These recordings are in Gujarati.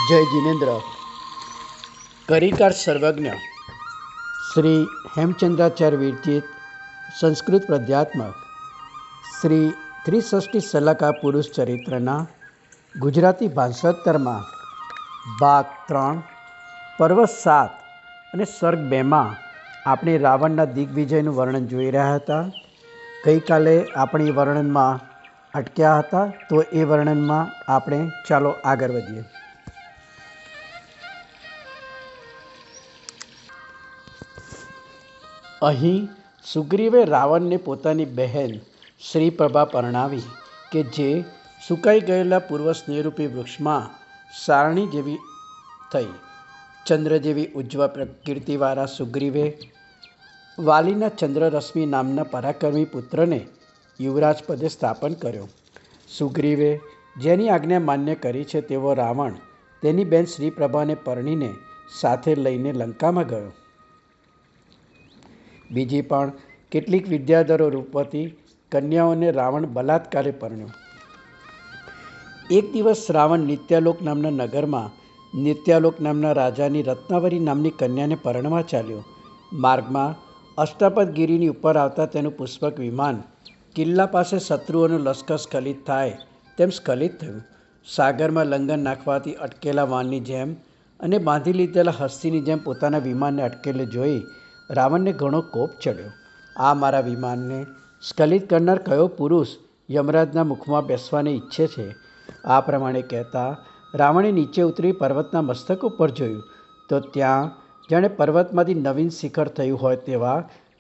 જય જિનેન્દ્ર. કરીકાર સર્વજ્ઞ શ્રી હેમચંદ્રાચાર્ય વિરચિત સંસ્કૃત પદ્યાત્મક શ્રી ત્રિષષ્ટિ સલાકા પુરુષ ચરિત્રના ગુજરાતી ભાષાંતરમાં ભાગ 3 પર્વ 7 અને સર્ગ 2માં આપણે રાવણના દિગ્વિજયનું વર્ણન જોઈ રહ્યા હતા. ગઈકાલે આપણે વર્ણનમાં અટક્યા હતા, તો એ વર્ણનમાં આપણે ચાલો આગળ વધીએ. અહીં સુગ્રીવે રાવણને પોતાની બહેન શ્રીપ્રભા પરણાવી કે જે સુકાઈ ગયેલા પૂર્વ સ્નેહરૂપી વૃક્ષમાં સારણી જેવી થઈ. ચંદ્ર જેવી ઉજ્જવળ પ્રકૃતિવાળા સુગ્રીવે વાલીના ચંદ્રરશ્મિ નામના પરાક્રમી પુત્રને યુવરાજ પદે સ્થાપન કર્યો. સુગ્રીવે જેની આજ્ઞા માન્ય કરી છે તેવો રાવણ તેની બહેન શ્રીપ્રભાને પરણીને સાથે લઈને લંકામાં ગયો. બીજી પણ કેટલીક વિદ્યાધરો રૂપવતી કન્યાઓને રાવણ બલાત્કારે પરણ્યો. એક દિવસ રાવણ નિત્યાલોક નામના નગરમાં નિત્યાલોક નામના રાજાની રત્નાવરી નામની કન્યાને પરણવા ચાલ્યો. માર્ગમાં અષ્ટાપદગીરીની ઉપર આવતા તેનું પુષ્પક વિમાન કિલ્લા પાસે શત્રુઓનું લશ્કર સ્ખલિત થાય તેમ સ્ખલિત થયું. સાગરમાં લંગર નાખવાથી અટકેલા વાનની જેમ અને બાંધી લીધેલા હસ્તીની જેમ પોતાના વિમાનને અટકેલે જોઈ રાવણને ઘણો કોપ ચડ્યો. આ મારા વિમાનને સ્ખલિત કરનાર કયો પુરુષ યમરાજના મુખમાં બેસવાને ઈચ્છે છે? આ પ્રમાણે કહેતા રાવણે નીચે ઉતરી પર્વતના મસ્તક ઉપર જોયું તો ત્યાં જાણે પર્વતમાંથી નવીન શિખર થયું હોય તેવા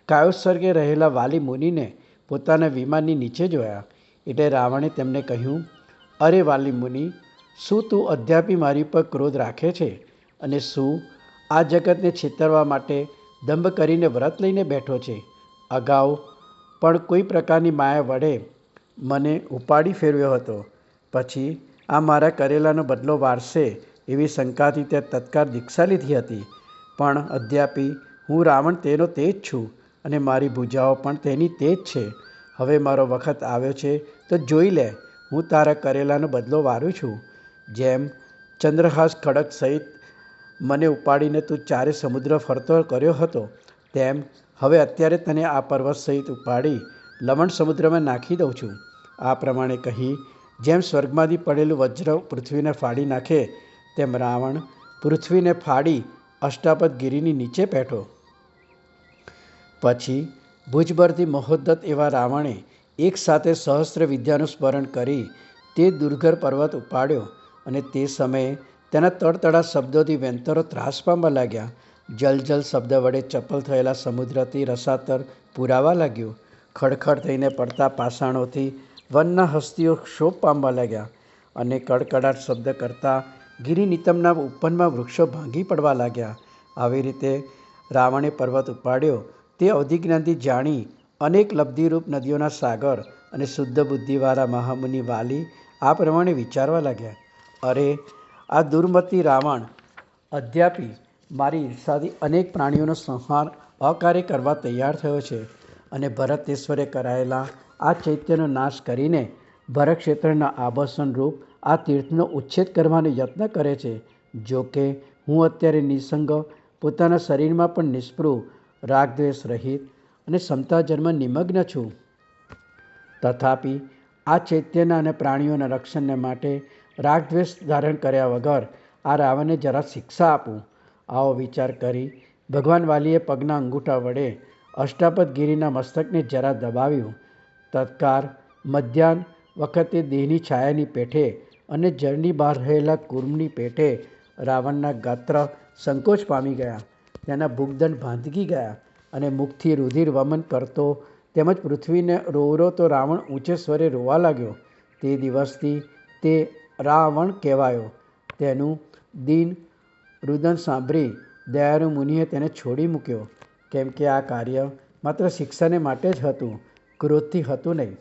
કાયોત્સર્ગે રહેલા વાલી મુનિને પોતાના વિમાનની નીચે જોયા. એટલે રાવણે તેમને કહ્યું, અરે વાલી મુનિ, શું તું અદ્યાપી મારી પર ક્રોધ રાખે છે? અને શું આ જગતને છેતરવા માટે દંભ કરીને વ્રત લઈને બેઠો છે? અગાઉ પણ કોઈ પ્રકારની માયા વડે મને ઉપાડી ફેરવ્યો હતો, પછી આ મારા કરેલાનો બદલો વાળશે એવી શંકાથી તે તત્કાળ દીક્ષા લીધી હતી. પણ અદ્યાપી હું રાવણ તેનો તે જ છું અને મારી ભુજાઓ પણ તેની તે જ છે. હવે મારો વખત આવ્યો છે તો જોઈ લે, હું તારા કરેલાનો બદલો વાળું છું. જેમ ચંદ્રહાસ ખડક સહિત મને ઉપાડીને તું ચારે સમુદ્ર ફરતો કર્યો હતો, તેમ હવે અત્યારે તને આ પર્વત સહિત ઉપાડી લવણ સમુદ્રમાં નાખી દઉં છું. આ પ્રમાણે કહી જેમ સ્વર્ગમાંથી પડેલું વજ્ર પૃથ્વીને ફાડી નાખે તેમ રાવણ પૃથ્વીને ફાડી અષ્ટાપદગીરીની નીચે બેઠો. પછી ભુજબરથી મહોદ્ધત એવા રાવણે એક સાથે સહસ્ત્ર વિદ્યાનું સ્મરણ કરી તે દુર્ઘર પર્વત ઉપાડ્યો. અને તે સમયે તેના તળતળા શબ્દોથી વેંતરો ત્રાસ પામવા લાગ્યા. જલ જલ શબ્દ વડે ચપલ થયેલા સમુદ્રથી રસાતર પુરાવા લાગ્યું. ખડખડ થઈને પડતા પાષાણોથી વનના હસ્તીઓ ક્ષોભ પામવા લાગ્યા. અને કડકડાટ શબ્દ કરતા ગિરિનિતમના ઉપવનમાં વૃક્ષો ભાંગી પડવા લાગ્યા. આવી રીતે રાવણે પર્વત ઉપાડ્યો તે અવધિજ્ઞાનથી જાણી અનેક લબ્ધિરૂપ નદીઓના સાગર અને શુદ્ધ બુદ્ધિવાળા મહામુનિ વાલી આ પ્રમાણે વિચારવા લાગ્યા, અરે આ દુર્મતી રાવણ અદ્યાપી મારી ઈર્ષાથી અનેક પ્રાણીઓનો સંહાર અકાર્ય કરવા તૈયાર થયો છે અને ભરતેશ્વરે કરાયેલા આ ચૈત્યનો નાશ કરીને ભરતક્ષેત્રના આભૂષણ રૂપ આ તીર્થનો ઉચ્છેદ કરવાનો યત્ન કરે છે. જો કે હું અત્યારે નિસંગ પોતાના શરીરમાં પણ નિષ્પૃહ, રાગદ્વેષ રહિત અને સમતા જન્મ નિમગ્ન છું. તથાપિ આ ચૈત્યના અને પ્રાણીઓના રક્ષણને માટે રાગદ્વેષ ધારણ કર્યા વગર આ રાવણને જરા શિક્ષા આપું. આવો વિચાર કરી ભગવાન વાલીએ પગના અંગૂઠા વડે અષ્ટાપદગીરીના મસ્તકને જરા દબાવ્યું. તત્કાળ મધ્યાહ્ન વખતે દેહની છાયાની પેઠે અને જળની બહાર રહેલા કુર્મની પેઠે રાવણના ગાત્ર સંકોચ પામી ગયા. તેના ભૂગદંડ ભાંગી ગયા અને મુખથી રુધિર વમન કરતો તેમજ પૃથ્વીને રોવરોતો રાવણ ઊંચે સ્વરે રોવા લાગ્યો. તે દિવસથી તે રાવણ કહેવાયો. તેનું દીન રુદન સાંભળી દયાળુ મુનિએ તેને છોડી મૂક્યો, કેમ કે આ કાર્ય માત્ર શિક્ષાને માટે જ હતું, ક્રોધથી હતું નહીં.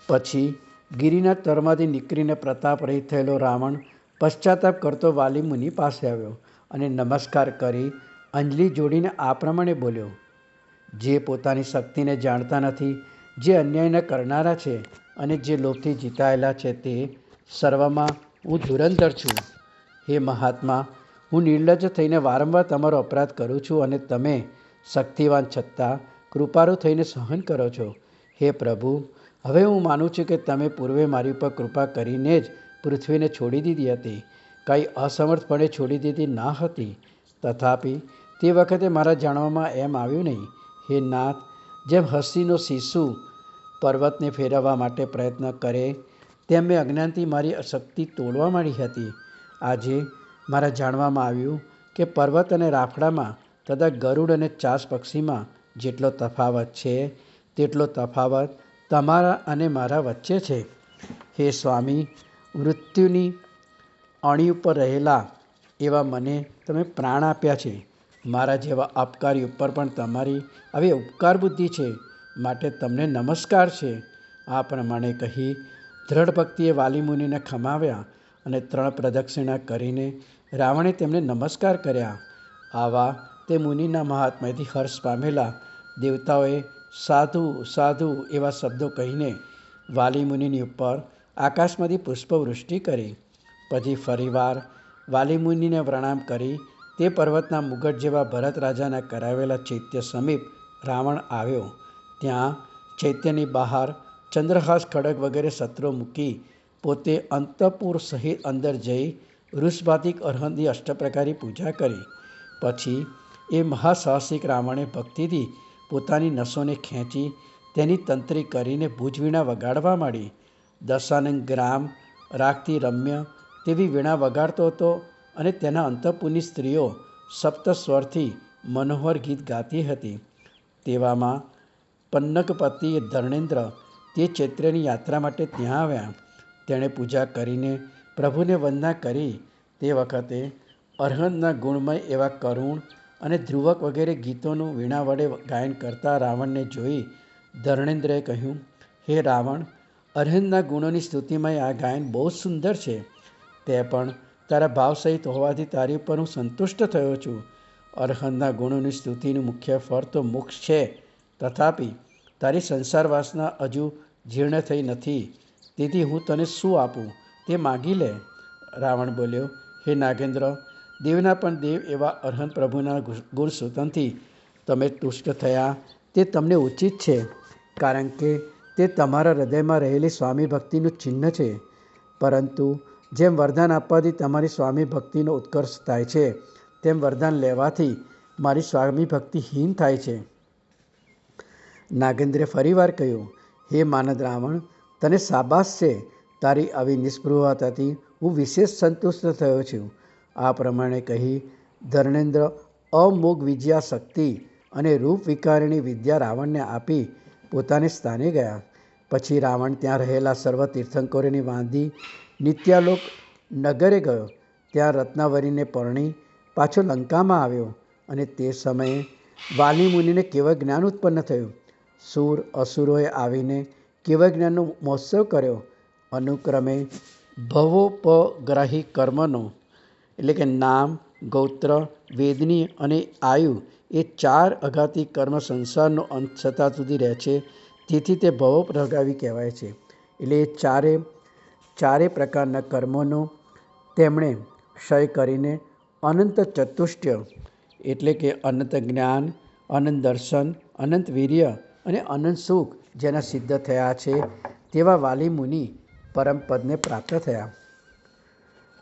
પછી ગિરિના તળમાંથી નીકળીને પ્રતાપ રહિત થયેલો રાવણ પશ્ચાતાપ કરતો વાલી મુનિ પાસે આવ્યો અને નમસ્કાર કરી અંજલિ જોડીને આ પ્રમાણે બોલ્યો, જે પોતાની શક્તિને જાણતા નથી, જે અન્યાયના કરનારા છે અને જે લોભથી જીતાયેલા છે, તે સર્વમાં હું ધુરંધર છું. હે મહાત્મા, હું નિર્લજ્જ થઈને વારંવાર તમારો અપરાધ કરું છું અને તમે શક્તિવાન છતાં કૃપાળુ થઈને સહન કરો છો. હે પ્રભુ, હવે હું માનું છું કે તમે પૂર્વે મારી ઉપર કૃપા કરીને જ પૃથ્વીને છોડી દીધી હતી, કાંઈ અસમર્થપણે છોડી દીધી ના હતી. તથાપિ તે વખતે મારા જાણવામાં એમ આવ્યું નહીં. હે નાથ, જેમ હસ્તીનો શિશુ પર્વતને ફેરવવા માટે પ્રયત્ન કરે તેમ મેં અજ્ઞાનથી મારી શક્તિ તોડવા માંડી હતી. આજે મારા જાણવામાં આવ્યું કે પર્વત અને રાફડામાં તથા ગરુડ અને ચાસ પક્ષીમાં જેટલો તફાવત છે તેટલો તફાવત તમારા અને મારા વચ્ચે છે. હે સ્વામી, મૃત્યુની અણી ઉપર રહેલા એવા મને તમે પ્રાણ આપ્યા છે. મારા જેવા અપકારી ઉપર પણ તમારી આવી ઉપકાર બુદ્ધિ છે, માટે તમને નમસ્કાર છે. આ પ્રમાણે કહી દ્રઢ ભક્તિએ વાલી મુનિને ખમાવ્યા અને 3 પ્રદક્ષિણા કરીને રાવણે તેમને નમસ્કાર કર્યા. આવા તે મુનિના મહાત્મ્યથી હર્ષ પામેલા દેવતાઓએ સાધુ સાધુ એવા શબ્દો કહીને વાલી મુનિની ઉપર આકાશમાંથી પુષ્પવૃષ્ટિ કરી. પછી ફરીવાર વાલી મુનિને પ્રણામ કરી તે પર્વતના મુગટ જેવા ભરત રાજાના કરાવેલા ચૈત્ય સમીપ રાવણ આવ્યો. ત્યાં ચૈત્યની બહાર ચંદ્રહાસ, ખડગ વગેરે શસ્ત્રો મૂકી પોતે અંતઃપુર સહિત અંદર જઈ વૃષભાતિક અરહંતની અષ્ટપ્રકારી પૂજા કરી. પછી એ મહાસાહસિક રાવણે ભક્તિથી પોતાની નસોને ખેંચી તેની તંત્રી કરીને ભુજવીણા વગાડવા માંડી. દશાનન ગ્રામ રાગથી રમ્ય તેવી વીણા વગાડતો હતો અને તેના અંતઃપુરની સ્ત્રીઓ સપ્તસ્વરથી મનોહર ગીત ગાતી હતી. તેવામાં પન્નગપતિ ધર્ણેન્દ્ર તે ચૈત્યની યાત્રા માટે ત્યાં આવ્યા. તેણે પૂજા કરીને પ્રભુને વંદના કરી. તે વખતે અરહંતના ગુણમય એવા કરુણ અને ધ્રુવક વગેરે ગીતોનું વીણા વડે ગાયન કરતા રાવણને જોઈ ધર્ણેન્દ્રએ કહ્યું, હે રાવણ, અરહંતના ગુણોની સ્તુતિમાં આ ગાયન બહુ સુંદર છે. તે પણ તારા ભાવ સહિત હોવાથી તારી ઉપર હું સંતુષ્ટ થયો છું. અરહંતના ગુણોની સ્તુતિનું મુખ્ય ફળ તો મોક્ષ છે. તથાપિ તારી સંસાર વાસના હજુ જીર્ણ થઈ નથી, તેથી હું તને શું આપું તે માગી લે. રાવણ બોલ્યો, હે નાગેન્દ્ર, દેવના પણ દેવ એવા અરહંત પ્રભુના ગુણસ્તુતિથી તમે તુષ્ટ થયા તે તમને ઉચિત છે, કારણ કે તે તમારા હૃદયમાં રહેલી સ્વામી ભક્તિનું ચિહ્ન છે. પરંતુ જેમ વરદાન આપવાથી તમારી સ્વામી ભક્તિનો ઉત્કર્ષ થાય છે, તેમ વરદાન લેવાથી મારી સ્વામી ભક્તિ હીન થાય છે. નાગેન્દ્રે ફરીવાર કહ્યું, હે માનદ રાવણ, તને શાબાશ છે. તારી આવી નિસ્પૃહતાથી હું વિશેષ સંતુષ્ટ થયો છું. આ પ્રમાણે કહી ધર્ણેન્દ્ર અમોઘ વિજયા શક્તિ અને રૂપ વિકારીણી વિદ્યા રાવણને આપી પોતાને સ્થાને ગયા. પછી રાવણ ત્યાં રહેલા સર્વ તીર્થંકરોની વાંધી નિત્યાલોક નગરે ગયો. ત્યાં રત્નાવરીને પરણી પાછો લંકામાં આવ્યો અને તે સમયે વાલી મુનિને કેવળ જ્ઞાન ઉત્પન્ન થયું. સૂર અસુરોએ આવીને કેવળ જ્ઞાનનો મહોત્સવ કર્યો. અનુક્રમે ભવોપગ્રાહી કર્મનો એટલે કે નામ, ગોત્ર, વેદની અને આયુ એ 4 અઘાતી કર્મ સંસારનો અંત થતાં સુધી રહે છે. તેથી તે ભવોપદ્રગામી કહેવાય છે. એટલે એ ચારે પ્રકારના કર્મોનો તેમણે ક્ષય કરીને અનંત ચતુષ્ટય એટલે કે અનંત જ્ઞાન, અનંત દર્શન, અનંત વીર્ય અને અનંત સુખ જેના સિદ્ધ થયા છે તેવા વાલી મુનિ પરમપદને પ્રાપ્ત થયા.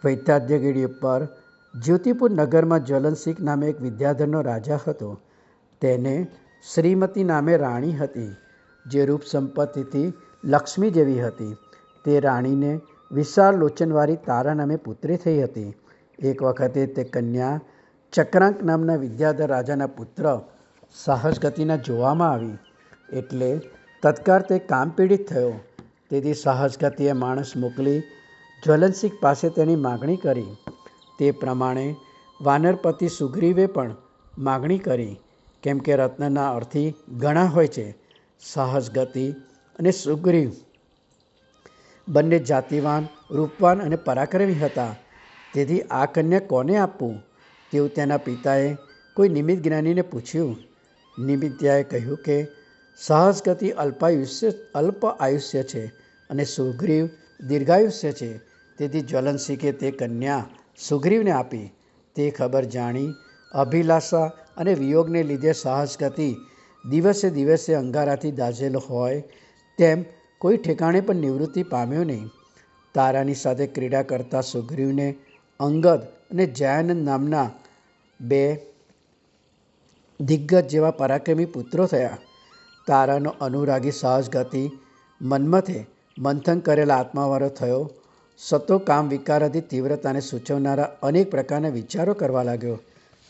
વૈદ્યાધ્યગીરી ઉપર જ્યોતિપુર નગરમાં જ્વલનસિંહ નામે એક વિદ્યાધરનો રાજા હતો. તેને શ્રીમતી નામે રાણી હતી, જે રૂપ સંપત્તિથી લક્ષ્મી જેવી હતી. તે રાણીને વિશાળ લોચનવાળી તારા નામે પુત્રી થઈ હતી. એક વખતે તે કન્યા ચક્રાંક નામના વિદ્યાધર રાજાના પુત્ર સાહસગતિના જોવામાં આવી, એટલે તત્કાળ તે કામ પીડિત થયો. તેથી સાહસગતિએ માણસ મોકલી જ્વલનસિંહ પાસે તેની માગણી કરી. તે પ્રમાણે વાનરપતિ સુગ્રીવે પણ માગણી કરી, કેમ કે રત્નના અર્થી ઘણા હોય છે. સાહસગતિ અને સુગ્રીવ બંને જાતિવાન, રૂપવાન અને પરાક્રમી હતા. તેથી આ કન્યા કોને આપવું તેવું તેના પિતાએ કોઈ નિમિત્ત જ્ઞાનીને પૂછ્યું. નિમિત્યાએ કહ્યું કે સાહસગતિ અલ્પ આયુષ્ય છે અને સુગ્રીવ દીર્ઘાયુષ્ય છે, તેથી જ્વલનશીખે તે કન્યા સુગ્રીવને આપી. તે ખબર જાણી અભિલાષા અને વિયોગને લીધે સાહસગતિ દિવસે દિવસે અંગારાથી દાઝેલો હોય તેમ કોઈ ઠેકાણે પણ નિવૃત્તિ પામ્યો નહીં. તારાની સાથે ક્રીડા કરતા સુગ્રીવને અંગદ અને જયાનંદ નામના બે દિગ્ગજ જેવા પરાક્રમી પુત્રો થયા. તારાનો અનુરાગી સાહસગતિ મન્મથે મંથન કરેલા આત્માવાળો થયો. સતો કામ વિકારાદી તીવ્રતાને સૂચવનારા અનેક પ્રકારના વિચારો કરવા લાગ્યો.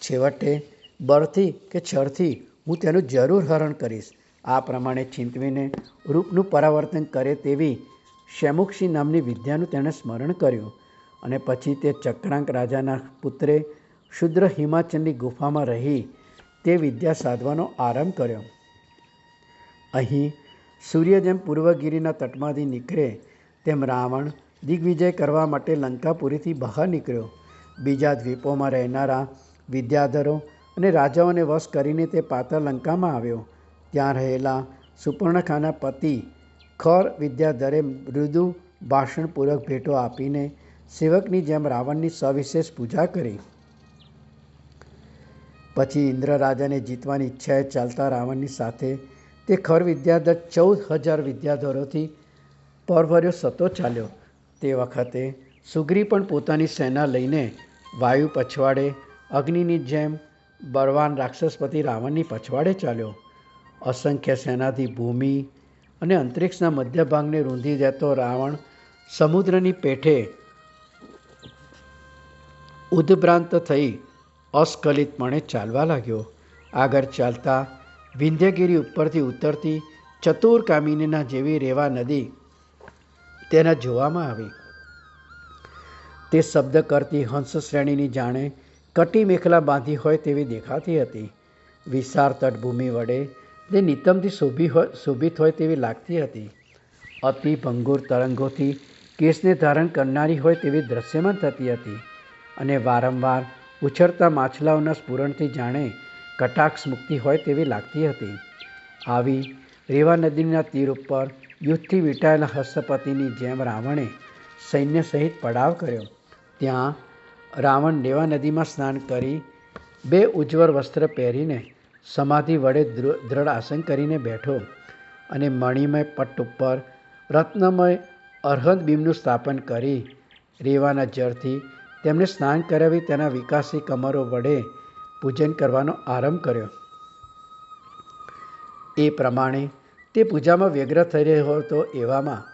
છેવટે બળથી કે છળથી હું તેનું જરૂર હરણ કરીશ. આ પ્રમાણે ચિંતવીને રૂપનું પરાવર્તન કરે તેવી શૈમુક્ષી નામની વિદ્યાનું તેણે સ્મરણ કર્યું અને પછી તે ચક્રાંક રાજાના પુત્રે શુદ્ર હિમાચલની ગુફામાં રહી તે વિદ્યા સાધવાનો આરંભ કર્યો. અહીં સૂર્ય જેમ પૂર્વગીરીના તટમાંથી નીકળે તેમ રાવણ દિગ્વિજય કરવા માટે લંકાપુરીથી બહાર નીકળ્યો. બીજા દ્વીપોમાં રહેનારા વિદ્યાધરો અને રાજાઓને વશ કરીને તે પાતાળ લંકામાં આવ્યો. ત્યાં રહેલા સુપર્ણખાના પતિ ખર વિદ્યાધરે મૃદુ ભાષણપૂર્વક ભેટો આપીને સેવકની જેમ રાવણની સવિશેષ પૂજા કરી. પછી ઇન્દ્ર રાજાને જીતવાની ઈચ્છાએ ચાલતા રાવણની સાથે તે ખર વિદ્યાધર 14,000 વિદ્યાધરોથી પરભર્યો સતો ચાલ્યો. તે વખતે સુગ્રીવ પણ પોતાની સેના લઈને વાયુ પછવાડે અગ્નિની જેમ બળવાન રાક્ષસપતિ રાવણની પછવાડે ચાલ્યો. અસંખ્ય સેનાથી ભૂમિ અને અંતરિક્ષના મધ્ય ભાગને રૂંધી દેતો રાવણ સમુદ્રની પેઠે ઉદ્ભ્રાંત થઈ અસ્ખલિતપણે ચાલવા લાગ્યો. આગળ ચાલતા વિંધ્યગીરી ઉપરથી ઉતરતી ચતુરકામિનીના જેવી રેવા નદી તેના જોવામાં આવી. તે શબ્દ કરતી હંસ શ્રેણીની જાણે કટી મેખલા બાંધી હોય તેવી દેખાતી હતી. વિશાળ તટભૂમિ વડે તે નિતંબથી શોભિત હોય તેવી લાગતી હતી. અતિ ભંગુર તરંગોથી કેસને ધારણ કરનારી હોય તેવી દ્રશ્યમાન થતી હતી અને વારંવાર ઉછળતા માછલાઓના સ્ફુરણથી જાણે કટાક્ષ મુક્તિ હોય તેવી લાગતી હતી. આવી રેવા નદીના તીર ઉપર યુદ્ધથી વીંટાયેલા હસ્તપતિની જેમ રાવણે સૈન્ય સહિત પડાવ કર્યો. ત્યાં રાવણ રેવા નદીમાં સ્નાન કરી 2 ઉજ્જવળ વસ્ત્ર પહેરીને સમાધિ વડે દ્રઢ આસન કરીને બેઠો અને મણિમય પટ્ટ ઉપર રત્નમય અર્હદ બીમનું સ્થાપન કરી રેવાના જળથી તેમને સ્નાન કરાવી તેના વિકાસી કમરો વડે પૂજન કરવાનો આરંભ કર્યો. એ પ્રમાણે તે પૂજામાં વ્યગ્ર થઈ રહ્યો હતો. એવામાં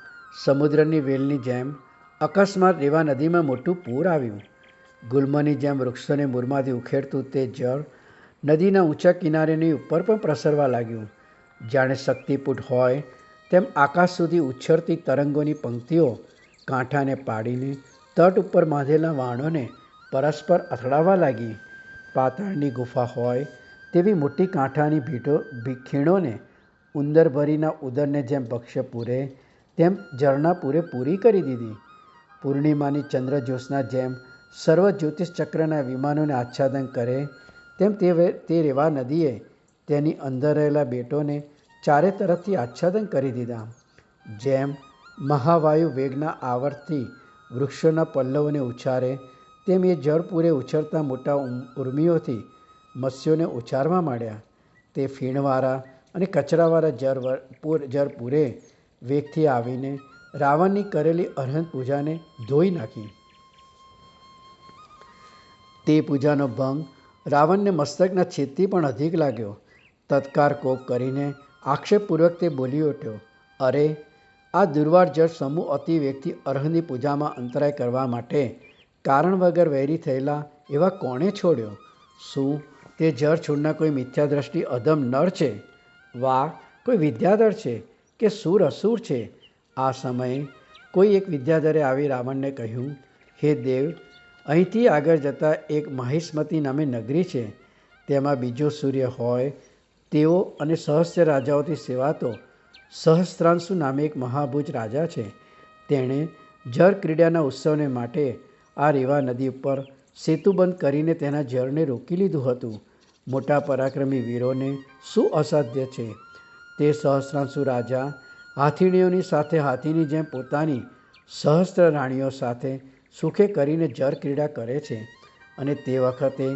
સમુદ્રની વેલની જેમ અકસ્માત રેવા નદીમાં મોટું પૂર આવ્યું. ગુલ્મની જેમ વૃક્ષોને મૂળમાંથી ઉખેડતું તે જળ નદીના ઊંચા કિનારેની ઉપર પણ પ્રસરવા લાગ્યું. જાણે શક્તિપુટ હોય તેમ આકાશ સુધી ઉછળતી તરંગોની પંક્તિઓ કાંઠાને પાડીને તટ ઉપર બાંધેલા વાણોને પરસ્પર અથડાવવા લાગી. પાતાળની ગુફા હોય તેવી મોટી કાંઠાની ખીણોને ઉંદર ભરીના ઉદરને જેમ ભક્ષ્ય પૂરે તેમ ઝરણા પૂરે પૂરી કરી દીધી. પૂર્ણિમાની ચંદ્રજ્યોત્સના જેમ સર્વ જ્યોતિષ ચક્રના વિમાનોને આચ્છાદન કરે તેમ તે રેવા નદીએ તેની અંદર રહેલા બેટોને ચારે તરફથી આચ્છાદન કરી દીધા. જેમ મહાવાયુ વેગના આવર્તથી વૃક્ષોના પલ્લવોને ઉછારે તેમ એ જળ પૂરે ઉછળતા મોટા ઉર્મિઓથી મત્સ્યોને ઉછારવા માંડ્યા. તે ફીણવાળા અને કચરાવાળા જળ પૂરે વેગથી આવીને રાવણની કરેલી અર્હત પૂજાને ધોઈ નાખી. તે પૂજાનો ભંગ રાવણને મસ્તકના છેદથી પણ અધિક લાગ્યો. તત્કાર કોપ કરીને આક્ષેપપૂર્વક તે બોલી ઉઠ્યો, અરે, આ દુર્વાર જળ સમૂહ અતિ વેગથી અર્હની પૂજામાં અંતરાય કરવા માટે કારણ વગર વૈરી થયેલા એવા કોણે છોડ્યો? શું તે જળ છોડનાર કોઈ મિથ્યાદ્રષ્ટિ અધમ નર છે? વા કોઈ વિદ્યાધર છે કે સુર અસુર છે? આ સમયે કોઈ એક વિદ્યાધરે આવી રાવણને કહ્યું, હે દેવ, અહીંથી આગળ જતાં એક મહિષ્મતી નામે નગરી છે. તેમાં બીજો સૂર્ય હોય તેઓ અને સહસ્ત્ર રાજાઓથી સેવાતો સહસ્ત્રાંશુ નામે એક મહાભુજ રાજા છે. તેણે જળ ક્રીડાના ઉત્સવને માટે આ રેવા નદી ઉપર સેતુબંધ કરીને તેના જળને રોકી લીધું હતું. મોટા પરાક્રમી વીરોને શું અસાધ્ય છે? તે સહસ્ત્રાંશુ રાજા હાથીણીઓની સાથે હાથીની જેમ પોતાની સહસ્ત્ર રાણીઓ સાથે સુખે કરીને જર ક્રીડા કરે છે. અને તે વખતે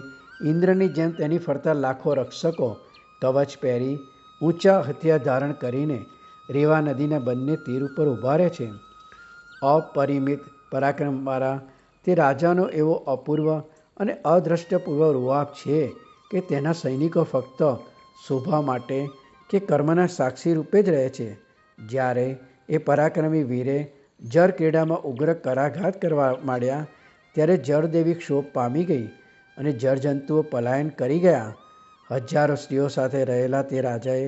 ઇન્દ્રની જેમ તેની ફરતા લાખો રક્ષકો કવચ પહેરી ઊંચા હથિયાર ધારણ કરીને રેવા નદીના બંને તીર ઉપર ઊભા રહે છે. અપરિમિત પરાક્રમવાળા તે રાજાનો એવો અપૂર્વ અને અદ્રષ્ટપૂર્વ રૂઆબ છે કે તેના સૈનિકો ફક્ત શોભા માટે કે કર્મના સાક્ષી રૂપે જ રહે છે. જ્યારે એ પરાક્રમી વીરે જર ક્રીડામાં ઉગ્ર કરાઘાત કરવા માંડ્યા ત્યારે જરદેવી ક્ષોભ પામી ગઈ અને જરજંતુઓ પલાયન કરી ગયા. હજારો સ્ત્રીઓ સાથે રહેલા તે રાજાએ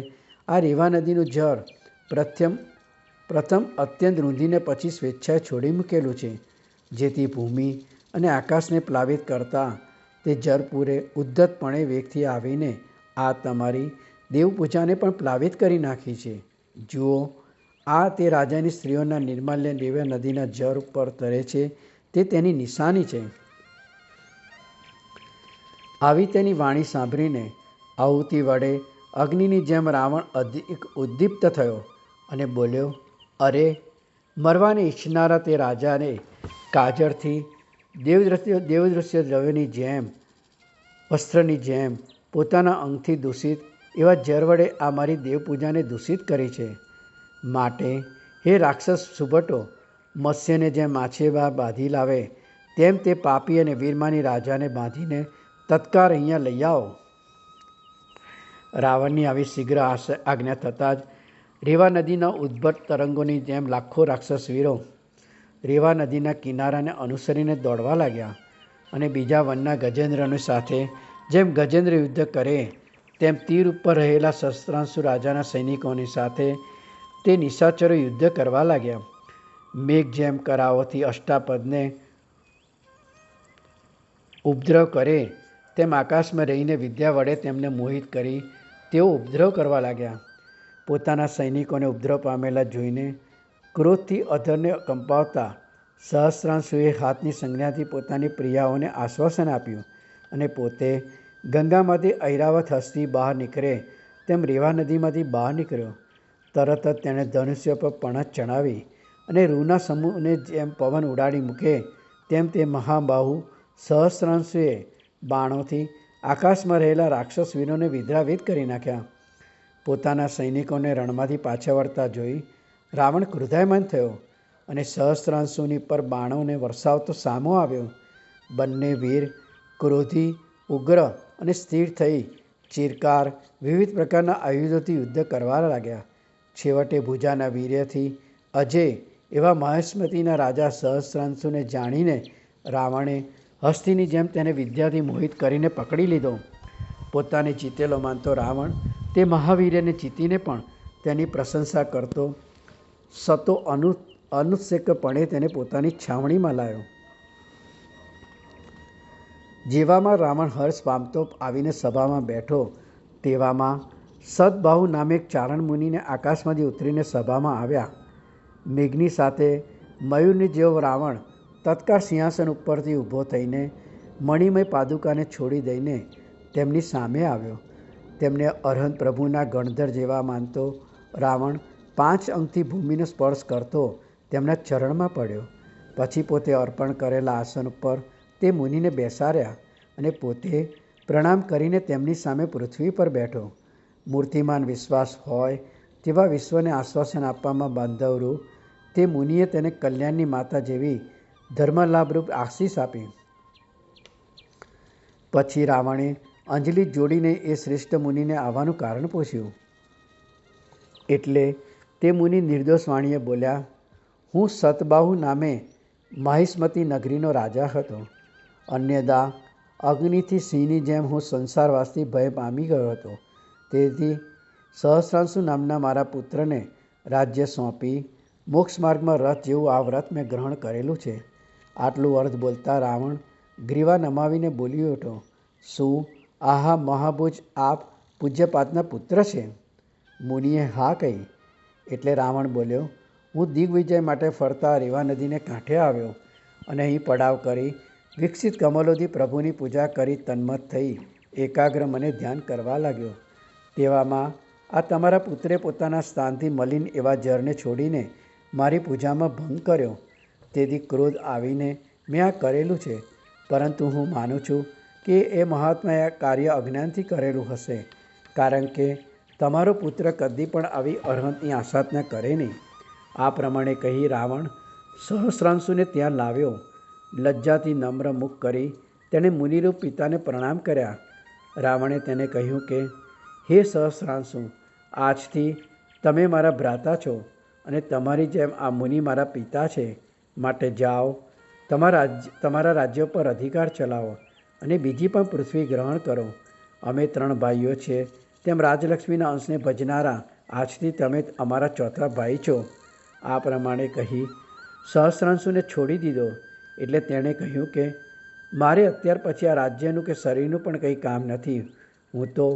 આ રેવા નદીનું જર પ્રથમ અત્યંત રૂંધીને પછી સ્વેચ્છાએ છોડી મૂકેલું છે, જેથી ભૂમિ અને આકાશને પ્લાવિત કરતા તે જરપુરે ઉદ્ધતપણે વેગથી આવીને આ તમારી દેવપૂજાને પણ પ્લાવિત કરી નાખી છે. જુઓ, આ તે રાજાની સ્ત્રીઓના નિર્માલ્ય રેવા નદીના જર ઉપર તરે છે તે તેની નિશાની છે. આવી તેની વાણી સાંભળીને આહુતિ વડે અગ્નિની જેમ રાવણ અધિક ઉદ્દીપ્ત થયો અને બોલ્યો, અરે, મરવાને ઈચ્છનારા તે રાજાને કાજળથી દેવદૃશ્ય દ્રવ્યની જેમ, વસ્ત્રની જેમ પોતાના અંગથી દૂષિત એવા જર વડે આ મારી દેવપૂજાને દૂષિત કરી છે. માટે હે રાક્ષસ સુભટો, મત્સ્યને જેમ માછીમાર બાંધી લાવે તેમ તે પાપી અને વીરમાની રાજાને બાંધીને તત્કાર અહીંયા લઈ આવો. રાવણની આવી શીઘ્ર આજ્ઞા થતાં જ રેવા નદીના ઉદ્ભટ તરંગોની જેમ લાખો રાક્ષસ વીરો રેવા નદીના કિનારાને અનુસરીને દોડવા લાગ્યા અને બીજા વનના ગજેન્દ્રની સાથે જેમ ગજેન્દ્ર યુદ્ધ કરે તેમ તીર ઉપર રહેલા શસ્ત્રાંશુ રાજાના સૈનિકોની સાથે તે નિશાચરો યુદ્ધ કરવા લાગ્યા. મેઘ જેમ કરાઓથી અષ્ટાપદને ઉપદ્રવ કરે તેમ આકાશમાં રહીને વિદ્યા વડે તેમને મોહિત કરી તેઓ ઉપદ્રવ કરવા લાગ્યા. પોતાના સૈનિકોને ઉપદ્રવ પામેલા જોઈને ક્રોધથી અધરને કંપાવતા સહસ્રાંશુએ હાથની સંજ્ઞાથી પોતાની પ્રિયાઓને આશ્વાસન આપ્યું અને પોતે ગંગામાંથી ઐરાવત હસ્તી બહાર નીકળે તેમ રેવા નદીમાંથી બહાર નીકળ્યો. તરત જ તેણે ધનુષ્ય પર પણત ચડાવી અને રૂના સમૂહને જેમ પવન ઉડાડી મૂકે તેમ તે મહાબાહુ સહસ્રાંશુએ બાણોથી આકાશમાં રહેલા રાક્ષસ વીરોને વિદ્રાવિત કરી નાખ્યા. પોતાના સૈનિકોને રણમાંથી પાછા વળતા જોઈ રાવણ ક્રોધાયમાન થયો અને સહસ્રાંશુની પર બાણોને વરસાવતો સામો આવ્યો. બંને વીર ક્રોધી, ઉગ્ર અને સ્થિર થઈ ચિરકાર વિવિધ પ્રકારના આયુધોથી યુદ્ધ કરવા લાગ્યા. છેવટે ભુજાના વીર્યથી અજય એવા મહેશ્મતીના રાજા સહસ્રાંશુને જાણીને રાવણે હસ્તીની જેમ તેને વિદ્યાથી મોહિત કરીને પકડી લીધો. પોતાને જીતેલો માનતો રાવણ તે મહાવીર્યને જીતીને પણ તેની પ્રશંસા કરતો સતો અનુત્સેકપણે તેને પોતાની છાવણીમાં લાવ્યો. જેવામાં રાવણ હર્ષ પામતો આવીને સભામાં બેઠો તેવામાં સતબાહુ નામે એક ચારણ મુનિને આકાશમાંથી ઉતરીને સભામાં આવ્યા. મેઘની સાથે મયુરની જેવો રાવણ તત્કાળ સિંહાસન ઉપરથી ઊભો થઈને મણિમય પાદુકાને છોડી દઈને તેમની સામે આવ્યો. તેમને અરહંત પ્રભુના ગણધર જેવા માનતો રાવણ 5 અંગથી ભૂમિનો સ્પર્શ કરતો તેમના ચરણમાં પડ્યો. પછી પોતે અર્પણ કરેલા આસન ઉપર તે મુનિને બેસાડ્યા અને પોતે પ્રણામ કરીને તેમની સામે પૃથ્વી પર બેઠો. મૂર્તિમાન વિશ્વાસ હોય તેવા વિશ્વને આશ્વાસન આપવામાં બાંધવરૂપ તે મુનિએ તેને કલ્યાણની માતા જેવી ધર્મલાભરૂપ આશીષ આપી. પછી રાવણે અંજલિ જોડીને એ શ્રેષ્ઠ મુનિને આવવાનું કારણ પૂછ્યું. એટલે તે મુનિ નિર્દોષ વાણીએ બોલ્યા, હું સતબાહુ નામે મહિષ્મતી નગરીનો રાજા હતો. અન્યદા અગ્નિથી સિંહની જેમ હું સંસારવાસથી ભય પામી ગયો હતો. તેથી સહસ્રાંશુ નામના મારા પુત્રને રાજ્ય સોંપી મોક્ષ માર્ગમાં રથ જેવું આ વ્રત મેં ગ્રહણ કરેલું છે. આટલું અર્થ બોલતા રાવણ ગ્રીવા નમાવીને બોલી ઉઠ્યો, શું આહા મહાભુજ આપ પૂજ્યપાતના પુત્ર છે? મુનિએ હા કહી. એટલે રાવણ બોલ્યો, હું દિગ્વિજય માટે ફરતા રેવા નદીને કાંઠે આવ્યો અને અહીં પડાવ કરી વિકસિત કમલોથી પ્રભુની પૂજા કરી તન્મત થઈ એકાગ્ર મને ધ્યાન કરવા લાગ્યો. તેવામાં આ તમારા પુત્રે પોતાના સ્થાનથી મલિન એવા જરને છોડીને મારી પૂજામાં ભંગ કર્યો તેથી ક્રોધ આવીને મેં આ કરેલું છે, પરંતુ હું માનું છું કે એ મહાત્માએ આ કાર્ય અજ્ઞાનથી કરેલું હશે, કારણ કે તમારો પુત્ર કદી પણ આવી અરહતની આશા ન કરે નહીં. આ પ્રમાણે કહી રાવણ સહસ્રાંશુને ત્યાં લાવ્યો. લજ્જાથી નમ્ર મુખ કરી તેણે મુનિરૂપ પિતાને પ્રણામ કર્યા. રાવણે તેને કહ્યું કે, હે સહસ્રાંશુ, આજથી તમે મારા ભ્રાતા છો અને તમારી જેમ આ મુનિ મારા પિતા છે. માટે જાઓ, તમારા રાજ્ય પર અધિકાર ચલાવો અને બીજી પણ પૃથ્વી ગ્રહણ કરો. અમે 3 ભાઈઓ છીએ, તેમ રાજલક્ષ્મીના અંશને ભજનારા આજથી તમે અમારા ચોથા ભાઈ છો. આ પ્રમાણે કહી સહસ્રાંશુને છોડી દીધો. એટલે તેણે કહ્યું કે, મારે અત્યાર પછી આ રાજ્યનું કે શરીરનું પણ કંઈ કામ નથી. હું તો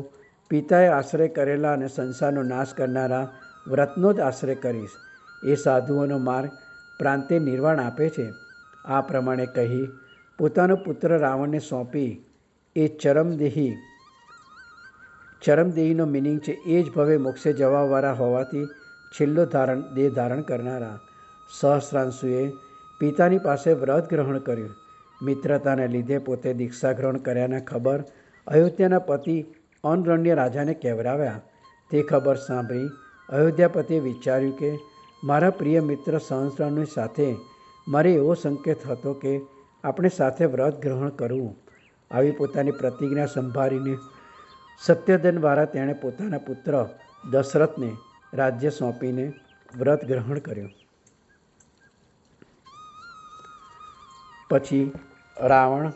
પિતાએ આશ્રય કરેલા અને સંસારનો નાશ કરનારા વ્રતનો જ આશ્રય કરીશ. એ સાધુઓનો માર્ગ પ્રાંતે નિર્વાણ આપે છે. આ પ્રમાણે કહી પોતાનો પુત્ર રાવણને સોંપી એ ચરમદેહીનો મિનિંગ છે એ જ ભવે મોક્ષે જવાવાળા હોવાથી છેલ્લો દેહ ધારણ કરનારા. સહસ્રાંશુએ પિતાની પાસે વ્રત ગ્રહણ કર્યું. મિત્રતાને લીધે પોતે દીક્ષા ગ્રહણ કર્યાના ખબર અયોધ્યાના પતિ અનરણ્ય રાજાને કહેવરાવ્યા. તે ખબર સાંભળી અયોધ્યાપતિએ વિચાર્યું કે મારા પ્રિય મિત્ર સહસ્રાંશુની સાથે મારે એવો સંકેત હતો કે આપણે સાથે વ્રત ગ્રહણ કરવું. આવી પોતાની પ્રતિજ્ઞા સંભાળીને સત્યધન દ્વારા તેણે પોતાના પુત્ર દશરથને રાજ્ય સોંપીને વ્રત ગ્રહણ કર્યું. પછી રાવણ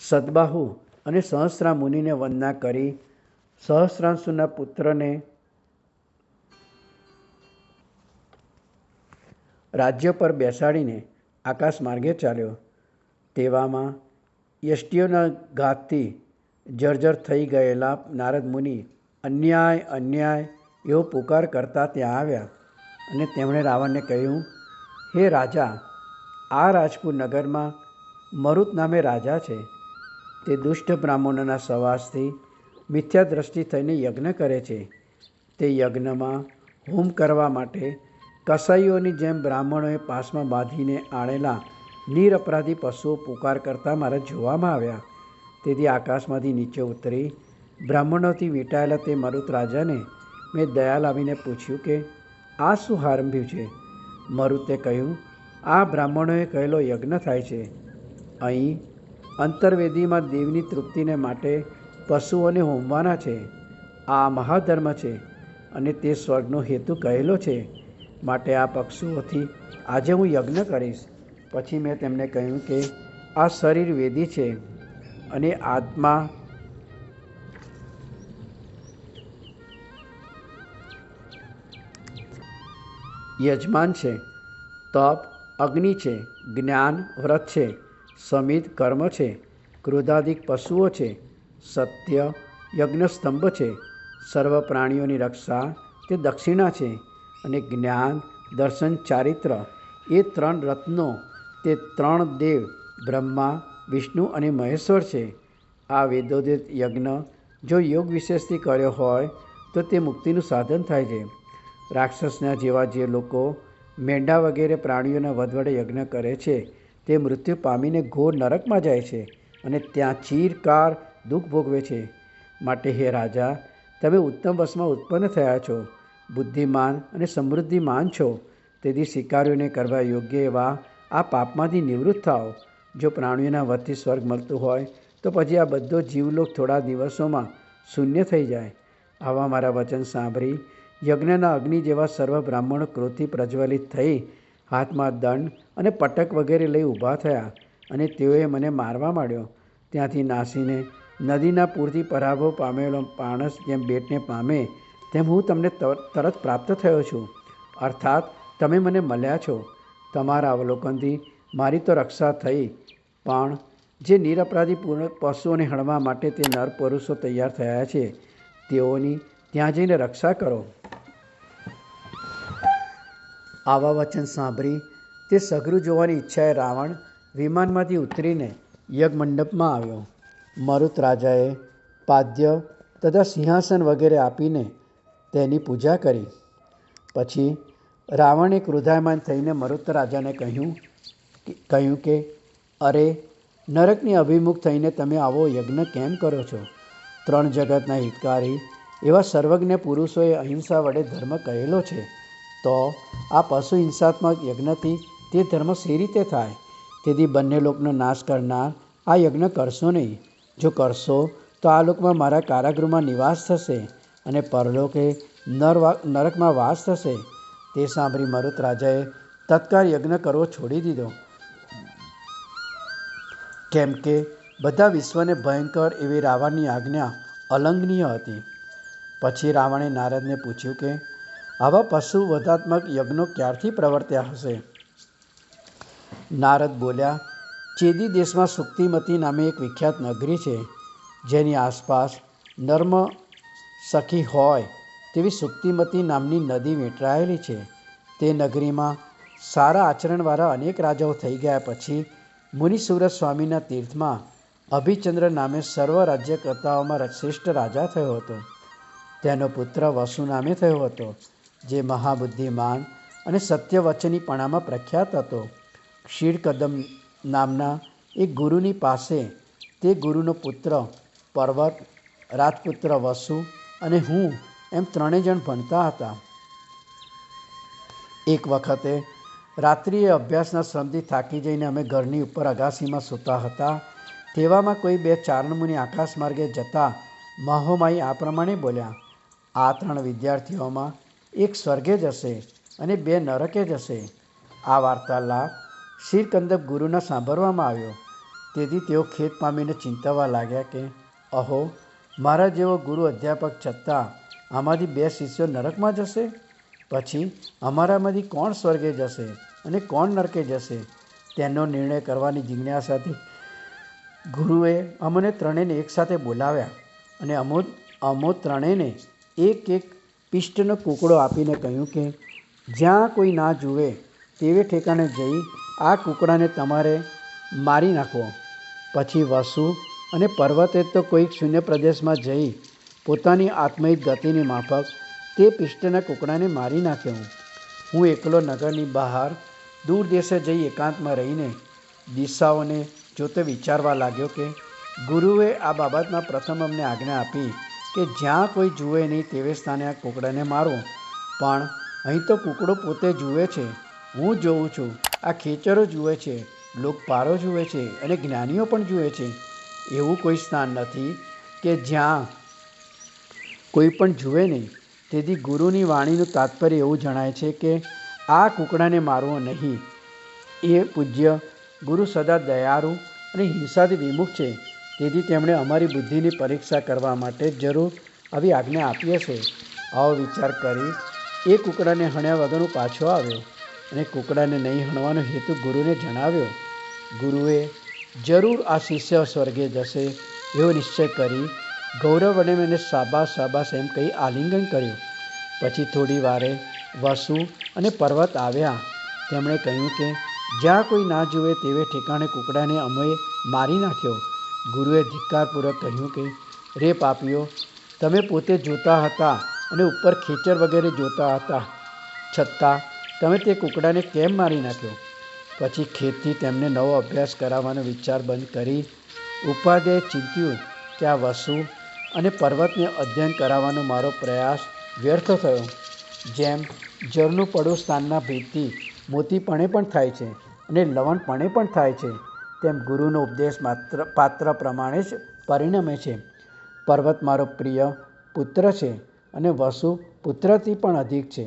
સદબાહુ અને સહસ્રા મુનિને વંદના કરી સહસ્રાંશુના પુત્રને રાજ્ય પર બેસાડીને આકાશ માર્ગે ચાલ્યો. તેવામાં યષ્ટિઓના ઘાતથી જર્જર થઈ ગયેલા નારદ મુનિ અન્યાય અન્યાય એવો પુકાર કરતા ત્યાં આવ્યા અને તેમણે રાવણને કહ્યું, હે રાજા, આ રાજપુર નગરમાં મરુત નામે રાજા છે. તે દુષ્ટ બ્રાહ્મણોના સવાસથી મિથ્યા દ્રષ્ટિ થઈને યજ્ઞ કરે છે. તે યજ્ઞમાં હોમ કરવા માટે કસાઈઓની જેમ બ્રાહ્મણોએ પાસમાં બાંધીને આણેલા નિરપરાધી પશુઓ પુકાર કરતા મારા જોવામાં આવ્યા. તેથી આકાશમાંથી નીચે ઉતરી બ્રાહ્મણોથી વીંટાયેલા તે મરુત રાજાને મેં દયા લાવીને પૂછ્યું કે આ શું આરંભ્યું છે? મરુતે કહ્યું, આ બ્રાહ્મણોએ કહેલો યજ્ઞ થાય છે. અહીં અંતર્વેદીમાં દેવની તૃપ્તિને માટે પશુઓને હોમવાના છે. આ મહાધર્મ છે અને તે સ્વર્ગનો હેતુ કહેલો છે. માટે આ પશુઓથી આજે હું યજ્ઞ કરીશ. પછી મેં તેમને કહ્યું કે આ શરીર વેદી છે અને આત્મા યજમાન છે. તપ અગ્નિ છે, જ્ઞાન વ્રત છે, સમિત કર્મ છે, ક્રોધાદિક પશુઓ છે, સત્ય યજ્ઞસ્તંભ છે, સર્વ પ્રાણીઓની રક્ષા તે દક્ષિણા છે, અને જ્ઞાન દર્શન ચારિત્ર એ 3 રત્નો તે 3 દેવ બ્રહ્મા વિષ્ણુ અને મહેશ્વર છે. આ વેદોદિત યજ્ઞ જો યોગ વિશેષથી કર્યો હોય તો તે મુક્તિનું સાધન થાય છે. રાક્ષસના જેવા જે લોકો મેંઢા વગેરે પ્રાણીઓના વધ વડે યજ્ઞ કરે છે તે મૃત્યુ પામીને ઘોર નરકમાં જાય છે અને ત્યાં ચીરકાર દુઃખ ભોગવે છે. માટે હે રાજા, તમે ઉત્તમ વશમાં ઉત્પન્ન થયા છો, બુદ્ધિમાન અને સમૃદ્ધિમાન છો. તેથી શિકારીઓને કરવા યોગ્ય એવા આ પાપમાંથી નિવૃત્ત થાઓ. જો પ્રાણીઓના વધથી સ્વર્ગ મળતું હોય તો પછી આ બધો જીવલોક થોડા દિવસોમાં શૂન્ય થઈ જાય. આવા મારા વચન સાંભળી યજ્ઞના અગ્નિ જેવા સર્વ બ્રાહ્મણો ક્રોધથી પ્રજ્વલિત થઈ હાથમાં દંડ અને પટક વગેરે લઈ ઊભા થયા અને તેઓએ મને મારવા માંડ્યો. ત્યાંથી નાસીને નદીના પૂરથી પરાભવ પામેલો માણસ જેમ બેટને પામે તેમ હું તમને તરત પ્રાપ્ત થયો છું. અર્થાત તમે મને મળ્યા છો. તમારા અવલોકનથી મારી તો રક્ષા થઈ, પણ જે નિરપરાધી પશુઓને હણવા માટે તે નર પુરુષો તૈયાર થયા છે તેઓની ત્યાં જઈને રક્ષા કરો. આવા વચન સાંભળી તે સઘળું જોવાની ઈચ્છાએ રાવણ વિમાનમાંથી ઉતરીને યજ્ઞમંડપમાં આવ્યો. મરુત રાજાએ પાદ્ય તથા સિંહાસન વગેરે આપીને તેની પૂજા કરી. પછી રાવણે ક્રોધાયમાન થઈને મરુત રાજાને કહ્યું કે અરે, નરકની અભિમુખ થઈને તમે આવો યજ્ઞ કેમ કરો છો? 3 જગતના હિતકારી એવા સર્વજ્ઞ પુરુષોએ અહિંસા વડે ધર્મ કહેલો છે, તો આ પશુ હિંસાત્મક યજ્ઞથી તે ધર્મ શી રીતે થાય? તેથી બંને લોકનો નાશ કરનાર આ યજ્ઞ કરશો નહીં. જો કરશો તો આ લોકમાં મારા કારાગૃહમાં નિવાસ થશે અને પરલોકે નરકમાં વાસ થશે. તે સાંભળી મરુત રાજાએ તત્કાળ યજ્ઞ કરવો છોડી દીધો, કેમ કે બધા વિશ્વને ભયંકર એવી રાવણની આજ્ઞા અલંઘનીય હતી. પછી રાવણે નારદને પૂછ્યું કે આવા પશુ વધાત્મક યજ્ઞો ક્યારથી પ્રવર્ત્યા હશે? નારદ બોલ્યા, ચેદી દેશમાં સુક્તિમતી નામે એક વિખ્યાત નગરી છે, જેની આસપાસ નર્મ સખી હોય તેવી સુક્તિમતી નામની નદી વેંટરાયેલી છે. તે નગરીમાં સારા આચરણવાળા અનેક રાજાઓ થઈ ગયા પછી મુનિસુરત સ્વામીના તીર્થમાં અભિચંદ્ર નામે સર્વ રાજ્યકર્તાઓમાં શ્રેષ્ઠ રાજા થયો હતો. તેનો પુત્ર વસુ નામે થયો હતો, જે મહાબુદ્ધિમાન અને સત્યવચનીપણામાં પ્રખ્યાત હતો. ક્ષીરકદમ નામના એક ગુરુની પાસે તે ગુરુનો પુત્ર પર્વત, રાજપુત્ર વસુ અને હું એમ 3 જણ ભણતા હતા. એક વખતે રાત્રિએ અભ્યાસના શ્રમથી થાકી જઈને અમે ઘરની ઉપર અગાસીમાં સૂતા હતા. તેવામાં કોઈ 2 ચારણમુનિ આકાશ માર્ગે જતા મહોમાઈ આ પ્રમાણે બોલ્યા, આ 3 વિદ્યાર્થીઓમાં એક સ્વર્ગે જશે અને 2 નરકે જશે. આ વાર્તાલાપ ક્ષીરકંદપ ગુરુના સાંભળવામાં આવ્યો. તેથી તેઓ ખેદ પામીને ચિંતાવા લાગ્યા કે અહો, મારા જેવો ગુરુ અધ્યાપક છતાં આમાંથી 2 શિષ્યો નરકમાં જશે. પછી અમારામાંથી કોણ સ્વર્ગે જશે અને કોણ નરકે જશે? તેનો નિર્ણય કરવાની જિજ્ઞાસાથી ગુરુએ અમને 3ને એકસાથે બોલાવ્યા અને અમો 3ને એક પિષ્ટનો કૂકડો આપીને કહ્યું કે જ્યાં કોઈ ના જુએ તેવે ઠેકાણે જઈ આ કૂકડાને તમારે મારી નાખવો. પછી વસુ અને પર્વતે તો કોઈક શૂન્ય પ્રદેશમાં જઈ પોતાની આત્મહિત ગતિની માફક તે પિષ્ટના કૂકડાને મારી નાખ્યો. હું એકલો નગરની બહાર દૂર દેશે જઈ એકાંતમાં રહીને દિશાઓને જોતે વિચારવા લાગ્યો કે ગુરુએ આ બાબતમાં પ્રથમ અમને આજ્ઞા આપી કે જ્યાં કોઈ જુએ નહીં તેવે સ્થાને આ કૂકડાને મારવો. પણ અહીં તો કૂકડો પોતે જુએ છે, હું જોઉં છું, આ ખેચરો જુએ છે, લોકપારો જુએ છે અને જ્ઞાનીઓ પણ જુએ છે. એવું કોઈ સ્થાન નથી કે જ્યાં કોઈ પણ જુએ નહીં. તેથી ગુરુની વાણીનું તાત્પર્ય એવું જણાય છે કે આ કૂકડાને મારવો નહીં. એ પૂજ્ય ગુરુ સદા દયાળુ અને હિંસાથી વિમુખ છે. તેથી તેમણે અમારી બુદ્ધિની પરીક્ષા કરવા માટે જરૂર આવી આજ્ઞા આપી હશે. આવો વિચાર કરી એ કૂકડાને હણ્યા વગર પાછો આવ્યો અને કૂકડાને નહીં હણવાનો હેતુ ગુરુને જણાવ્યો. ગુરુએ જરૂર આ શિષ્ય સ્વર્ગે જશે એવો નિશ્ચય કરી ગૌરવ વડે મને શાબાશ શાબાશ એમ કહી આલિંગન કર્યું. પછી થોડી વારે વસુ અને પર્વત આવ્યા. તેમણે કહ્યું કે જ્યાં કોઈ ના જુએ તેવે ઠેકાણે કૂકડાને અમે મારી નાખ્યો. ગુરુએ ધિક્કારપૂર્વક કહ્યું કે રે પાપીઓ, તમે પોતે જોતા હતા અને ઉપર ખેચર વગેરે જોતા હતા, છતાં તમે તે કૂકડાને કેમ મારી નાખ્યો? પછી ખેદથી તેમને નવો અભ્યાસ કરાવવાનો વિચાર બંધ કરી ઉપાધ્યાયે ચિંત્યું કે આ વસુ અને પર્વતને અધ્યયન કરાવવાનો મારો પ્રયાસ વ્યર્થ થયો. જેમ જળનું પડું સ્થાનના ભેદથી મોતીપણે પણ થાય છે અને લવણપણે પણ થાય છે, તેમ ગુરુનો ઉપદેશ પાત્ર પ્રમાણે જ પરિણમે છે. પર્વત મારો પ્રિય પુત્ર છે અને વસુ પુત્રથી પણ અધિક છે.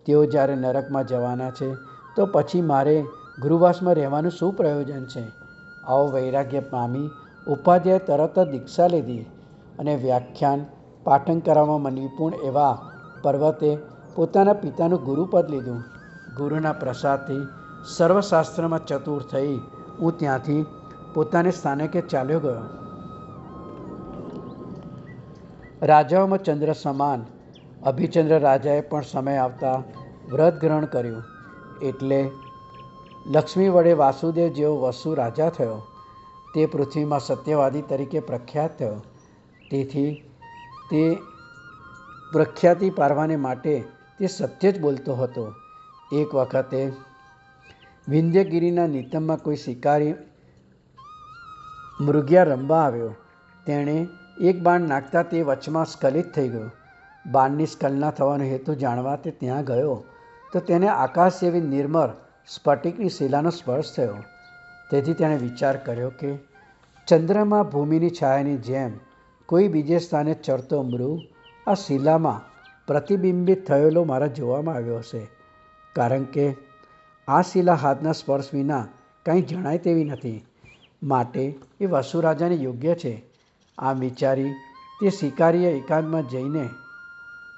તેઓ જ્યારે નરકમાં જવાના છે તો પછી મારે ગૃહવાસમાં રહેવાનું શું પ્રયોજન છે? આવો વૈરાગ્ય પામી ઉપાધ્યાય તરત જ દીક્ષા લીધી અને વ્યાખ્યાન પાઠન કરવામાં નિપુણ એવા પર્વતે પોતાના પિતાનું ગુરુપદ લીધું. ગુરુના પ્રસાદથી સર્વશાસ્ત્રમાં ચતુર થઈ હું ત્યાંથી પોતાને સ્થાનકે ચાલ્યો ગયો. રાજાઓમાં ચંદ્ર સમાન અભિચંદ્ર રાજાએ પણ સમય આવતા વ્રત ગ્રહણ કર્યું. એટલે લક્ષ્મી વડે વાસુદેવ જેવો વસુ રાજા થયો. તે પૃથ્વીમાં સત્યવાદી તરીકે પ્રખ્યાત થયો. તેથી તે પ્રખ્યાતિ પારવાને માટે તે સત્ય જ બોલતો હતો. એક વખતે વિંધ્યગિરિના નિતંબમાં કોઈ શિકારી મૃગિયા રમવા આવ્યો. તેણે એક બાણ નાખતા તે વચમાં સ્ખલિત થઈ ગયો. બાણની સ્ખલના થવાનો હેતુ જાણવા તે ત્યાં ગયો તો તેને આકાશ જેવી નિર્મળ સ્ફટિકની શિલાનો સ્પર્શ થયો. તેથી તેણે વિચાર કર્યો કે ચંદ્રમાં ભૂમિની છાયાની જેમ કોઈ બીજે સ્થાને ચરતો મૃગ આ શિલામાં પ્રતિબિંબિત થયેલો મારા જોવામાં આવ્યો હશે, કારણ કે આ શિલા હાથના સ્પર્શ વિના કંઈ જણાય તેવી નથી, માટે એ વસુ રાજાને યોગ્ય છે. આમ વિચારી તે શિકારીએ એકાંતમાં જઈને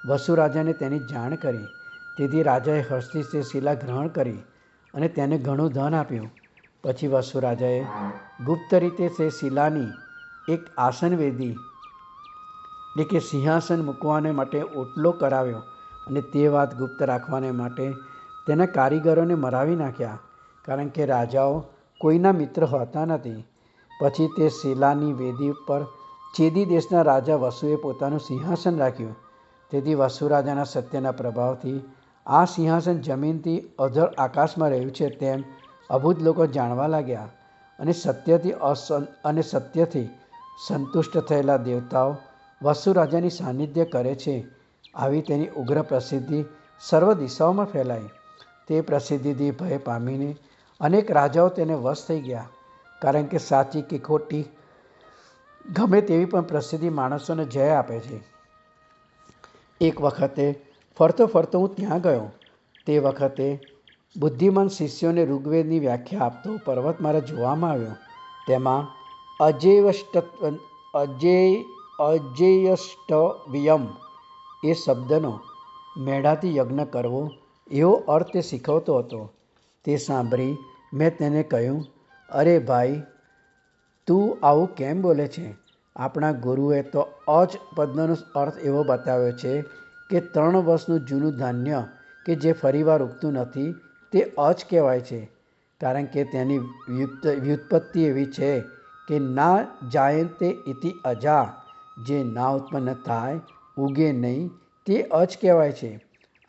વસુ રાજાને તેની જાણ કરી. તેથી રાજાએ હર્ષથી તે શિલા ગ્રહણ કરી અને તેને ઘણું ધન આપ્યું. પછી વસુ રાજાએ ગુપ્ત રીતે તે શિલાની એક આસનવેદી એટલે કે સિંહાસન મૂકવાને માટે ઓટલો કરાવ્યો અને તે વાત ગુપ્ત રાખવાને માટે તેના કારીગરોને મરાવી નાખ્યા, કારણ કે રાજાઓ કોઈના મિત્ર હોતા નથી. પછી તે શિલાની વેદી ઉપર ચેદી દેશના રાજા વસુએ પોતાનું સિંહાસન રાખ્યું. તેથી વસુ રાજાના સત્યના પ્રભાવથી આ સિંહાસન જમીનથી અધર આકાશમાં રહ્યું છે તેમ અભૂત લોકો જાણવા લાગ્યા. અને સત્યથી સંતુષ્ટ થયેલા દેવતાઓ વસુ રાજાની સાનિધ્ય કરે છે. આવી તેની ઉગ્ર પ્રસિદ્ધિ સર્વ દિશાઓમાં ફેલાઈ. તે પ્રસિદ્ધિથી ભય પામીને અનેક રાજાઓ તેને વશ થઈ ગયા, કારણ કે સાચી કે ખોટી ગમે તેવી પણ પ્રસિદ્ધિ માણસોને જય આપે છે. એક વખતે ફરતો ફરતો હું ત્યાં ગયો. તે વખતે બુદ્ધિમાન શિષ્યોને ઋગ્વેદની વ્યાખ્યા આપતો પર્વત મારા જોવામાં આવ્યો. તેમાં અજેયષ્ટવ્યમ એ શબ્દનો મેઢાથી યજ્ઞ કરવો એવો અર્થ તે શીખવતો હતો. તે સાંભળી મેં તેને કહ્યું, અરે ભાઈ, તું આવું કેમ બોલે છે? આપણા ગુરુએ તો અજ પદનો અર્થ એવો બતાવ્યો છે કે 3 વર્ષનું જૂનું ધાન્ય કે જે ફરીવાર ઉગતું નથી તે અજ કહેવાય છે, કારણ કે તેની વ્યુત્પત્તિ એવી છે કે ના જાયન્તે ઇતિ અજા, જે ના ઉત્પન્ન થાય, ઉગે નહીં, તે અજ કહેવાય છે.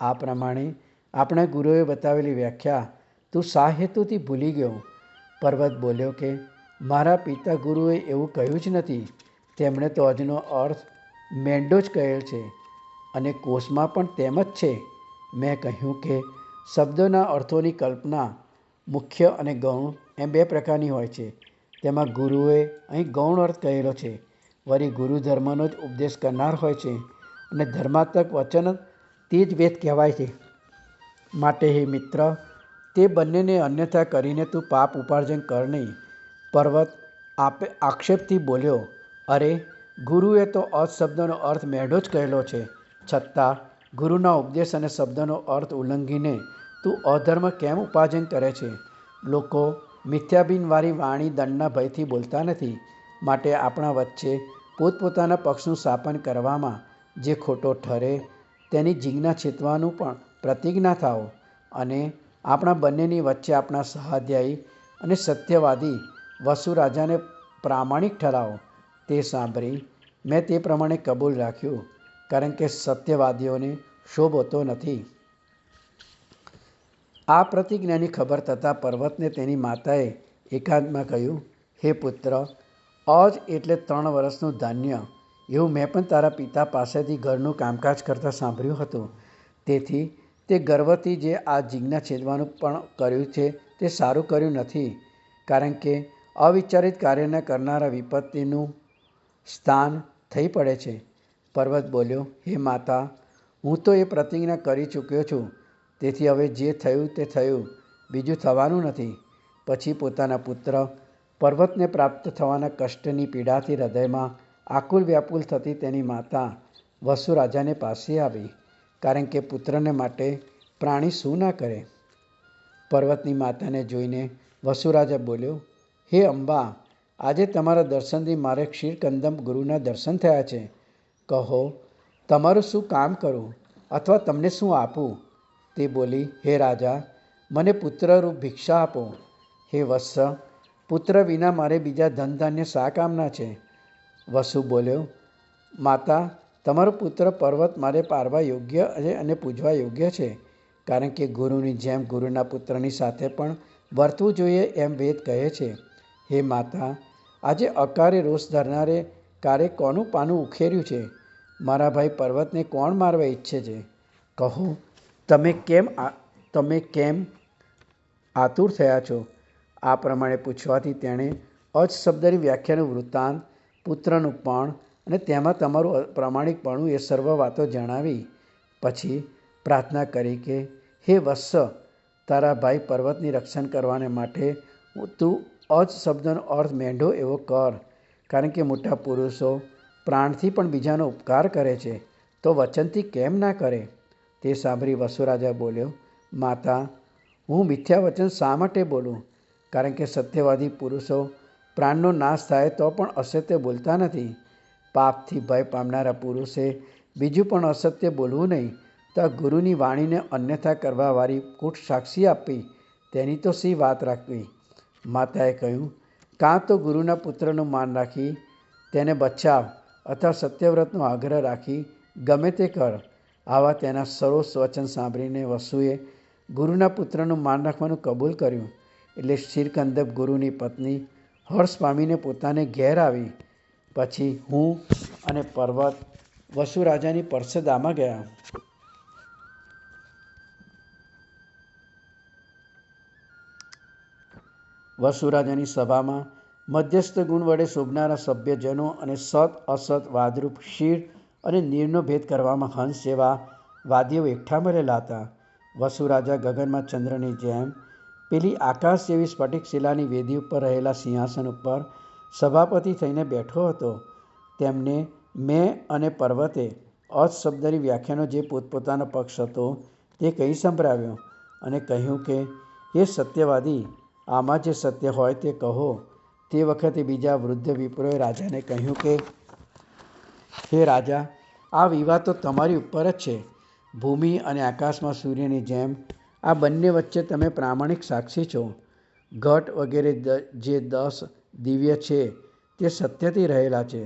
આ પ્રમાણે આપણા ગુરુએ બતાવેલી વ્યાખ્યા તું શા હેતુથી ભૂલી ગયો? પર્વત બોલ્યો કે મારા પિતા ગુરુએ એવું કહ્યું જ નથી. તેમણે તો અજનો અર્થ મેંડો જ કહેલ છે અને કોષમાં પણ તેમ જ છે. મેં કહ્યું કે શબ્દોના અર્થોની કલ્પના મુખ્ય અને ગૌણ એમ 2 પ્રકારની હોય છે. તેમાં ગુરુએ અહીં ગૌણ અર્થ કહેલો છે. વળી ગુરુ ધર્મનો જ ઉપદેશ કરનાર હોય છે અને ધર્માત્મક વચન તે જ વેદ કહેવાય છે. માટે હે મિત્ર, તે બંનેને અન્યથા કરીને તું પાપ ઉપાર્જન કર નહીં. પર્વત આક્ષેપથી બોલ્યો, અરે, ગુરુએ તો અજ શબ્દનો અર્થ મેઢો જ કહેલો છે, છતાં ગુરુના ઉપદેશ અને શબ્દનો અર્થ ઉલ્લંઘીને તું અધર્મ કેમ ઉપાર્જન કરે છે? લોકો મિથ્યાભિનવાળી વાણી દંડના ભયથી બોલતા નથી. માટે આપણા વચ્ચે પોતપોતાના પક્ષનું સ્થાપન કરવામાં જે ખોટો ઠરે તેની જિજ્ઞા છેતવાનું પણ પ્રતિજ્ઞા થાઓ અને આપણા બંનેની વચ્ચે આપણા સહાધ્યાયી અને સત્યવાદી વસુ રાજાને પ્રામાણિક ઠરાવો. તે સાંભળી મેં તે પ્રમાણે કબૂલ રાખ્યું, કારણ કે સત્યવાદીઓને શોભતો નથી. આ પ્રતિજ્ઞાની ખબર થતાં પર્વતને તેની માતાએ એકાંતમાં કહ્યું, હે પુત્ર, અજ એટલે 3 વર્ષનું ધાન્ય, એવું મેં પણ તારા પિતા પાસેથી ઘરનું કામકાજ કરતાં સાંભળ્યું હતું. તેથી તે ગર્વથી જે આ જિજ્ઞા છેદવાનું પણ કર્યું છે તે સારું કર્યું નથી, કારણ કે અવિચારિત કાર્યના કરનારા વિપત્તિનું સ્થાન થઈ પડે છે. પર્વત બોલ્યો, હે માતા, હું તો એ પ્રતિજ્ઞા કરી ચૂક્યો છું, તેથી હવે જે થયું તે થયું, બીજું થવાનું નથી. પછી પોતાના પુત્ર પર્વતને પ્રાપ્ત થવાના કષ્ટની પીડાથી હૃદયમાં આકુલ વ્યાકુલ થતી તેની માતા વસુ રાજાને પાસે આવી, કારણ કે પુત્રને માટે પ્રાણી શું ના કરે? પર્વતની માતાને જોઈને વસુ રાજા બોલ્યો, હે અંબા, આજે તમારા દર્શનથી મારે ક્ષીરકંદમ ગુરુના દર્શન થયા છે. કહો, તમારું શું કામ કરું અથવા તમને શું આપું? તે બોલી, હે રાજા, મને પુત્રરૂપ ભિક્ષા આપો. હે વત્સ, પુત્ર વિના મારે બીજા ધનધાન્ય શા કામના છે? વસુ બોલ્યો, માતા, તમારો પુત્ર પર્વત મારે પારવા યોગ્ય અને પૂજવા યોગ્ય છે, કારણ કે ગુરુની જેમ ગુરુના પુત્રની સાથે પણ વર્તવું જોઈએ એમ વેદ કહે છે. હે માતા, આજે અકારે રોષ ધરનારે કારે કોનું પાનું ઉખેર્યું છે? મારા ભાઈ પર્વતને કોણ મારવા ઈચ્છે છે? કહો, તમે કેમ આતુર થયા છો? આ પ્રમાણે પૂછવાથી તેણે અજ શબ્દની વ્યાખ્યાનું વૃત્તાંત, પુત્રનું પણ અને તેમાં તમારું પ્રામાણિકપણું એ સર્વ વાતો જણાવી. પછી પ્રાર્થના કરી કે હે વત્સ, તારા ભાઈ પર્વતની રક્ષણ કરવાને માટે તું અજ શબ્દનો અર્થ મેંઢો એવો કર, કારણ કે મોટા પુરુષો પ્રાણથી પણ બીજાનો ઉપકાર કરે છે, તો વચનથી કેમ ના કરે? તે સાંભળી વસુરાજા બોલ્યો, માતા, હું મિથ્યા વચન શા માટે બોલું? કારણ કે સત્યવાદી પુરુષો પ્રાણનો નાશ થાય તો પણ અસત્ય બોલતા નથી. પાપથી ભય પામનારા પુરુષે બીજું પણ અસત્ય બોલવું નહીં, તો આ ગુરુની વાણીને અન્યથા કરવાવાળી કૂટ સાક્ષી આપવી, તેની તો શી વાત રાખવી? માતાએ કહ્યું, કાં તો ગુરુના પુત્રનું માન રાખી તેને બચાવ, અથવા સત્યવ્રતનો આગ્રહ રાખી ગમે તે કર. આવા તેના સરોષ વચન સાંભળીને વસુએ ગુરુના પુત્રનું માન રાખવાનું કબૂલ કર્યું. એટલે શિરકંદપ ગુરુની પત્ની હર્ષ પામીને પોતાને ઘેર આવી. પછી હું અને પર્વત વસુ રાજાની પરસદામાં ગયા. વસુ રાજાની સભામાં મધ્યસ્થ ગુણ વડે શોભનારા સભ્યજનો અને સત અસત વાદરૂપ ક્ષીર અને નીરનો ભેદ કરવામાં હંસ જેવા વાદીઓ એકઠા મળેલા હતા. વસુ રાજા ગગનમાં ચંદ્રની જેમ પેલી આકાશ જેવી સ્ફટિક શિલાની વેદી ઉપર રહેલા સિંહાસન ઉપર સભાપતિ થઈને બેઠો હતો. તેમને મેં અને પર્વતે અજ શબ્દની વ્યાખ્યાનો જે પોતપોતાનો પક્ષ હતો તે કહી સંભળાવ્યો અને કહ્યું કે હે સત્યવાદી, આમાં જે સત્ય હોય તે કહો. તે વખતે બીજા વૃદ્ધ વિપ્રોએ રાજાને કહ્યું કે હે રાજા, આ વિવાદ તો તમારી ઉપર જ છે. ભૂમિ અને આકાશમાં સૂર્યની જેમ આ બંને વચ્ચે તમે પ્રામાણિક સાક્ષી છો. ઘટ વગેરે જે 10 દિવ્ય છે તે સત્યથી રહેલા છે,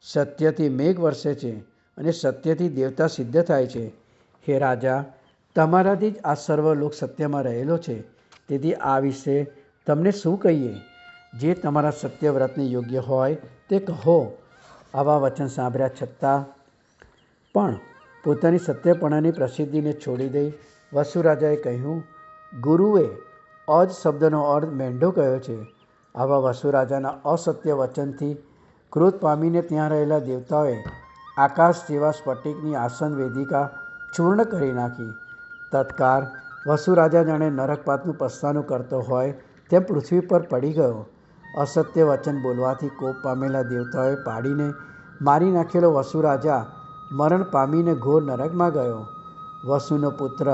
સત્યથી મેઘ વરસે છે અને સત્યથી દેવતા સિદ્ધ થાય છે. હે રાજા, તમારાથી જ આ સર્વ લોક સત્યમાં રહેલો છે, તેથી આ વિશે તમને શું કહીએ? જે તમારા સત્યવ્રતને યોગ્ય હોય તે કહો. આવા વચન સાંભળ્યા છતાં પણ પોતાની સત્યપણાની પ્રસિદ્ધિને છોડી દઈ વસુ રાજાએ કહ્યું, ગુરુએ અજ શબ્દનો અર્થ મેંઢો કહ્યો છે. આવા વસુ રાજાના અસત્ય વચનથી ક્રોધ પામીને ત્યાં રહેલા દેવતાઓએ આકાશ જેવા સ્ફટિકની આસન વેદિકા ચૂર્ણ કરી નાખી. તત્કાળ વસુ રાજા જાણે નરકપાતનું પસ્તાનું કરતો હોય તેમ પૃથ્વી પર પડી ગયો. અસત્ય વચન બોલવાથી કોપ પામેલા દેવતાઓએ પાડીને મારી નાખેલો વસુ રાજા મરણ પામીને ઘોર નરકમાં ગયો. વસુનો પુત્ર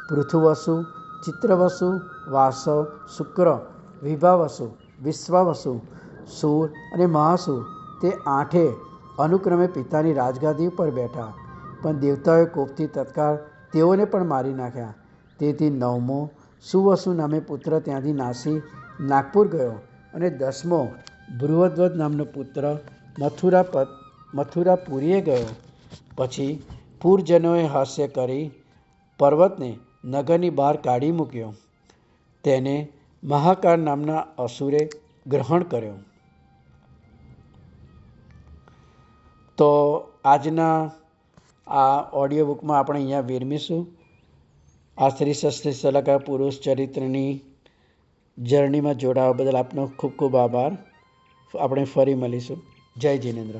પૃથુવસુ, ચિત્રવસુ, વાસવ, શુક્ર, વિભાવસુ, વિશ્વાવસુ, સૂર અને મહાસુર તે 8 અનુક્રમે પિતાની રાજગાદી ઉપર બેઠા, પણ દેવતાઓએ કોપથી તત્કાળ તેઓને પણ મારી નાખ્યા. તેથી 9મો સુવસુ નામે પુત્ર ત્યાંથી નાસી નાગપુર ગયો અને 10મો બૃહદ્વત નામનો પુત્ર મથુરાપુરીએ ગયો. પછી પૂરજનોએ હાસ્ય કરી પર્વતને નગરની બહાર કાઢી મૂક્યો. તેને મહાકાળ નામના અસુરે ગ્રહણ કર્યો. તો આજના આ ઓડિયો બુકમાં આપણે અહીંયા વિરમીશું. આ શ્રી સસ્તી સલાહકાર પુરુષ ચરિત્રની જર્નીમાં જોડાવા બદલ આપનો ખૂબ ખૂબ આભાર. આપણે ફરી મળીશું. જય જિનેન્દ્ર.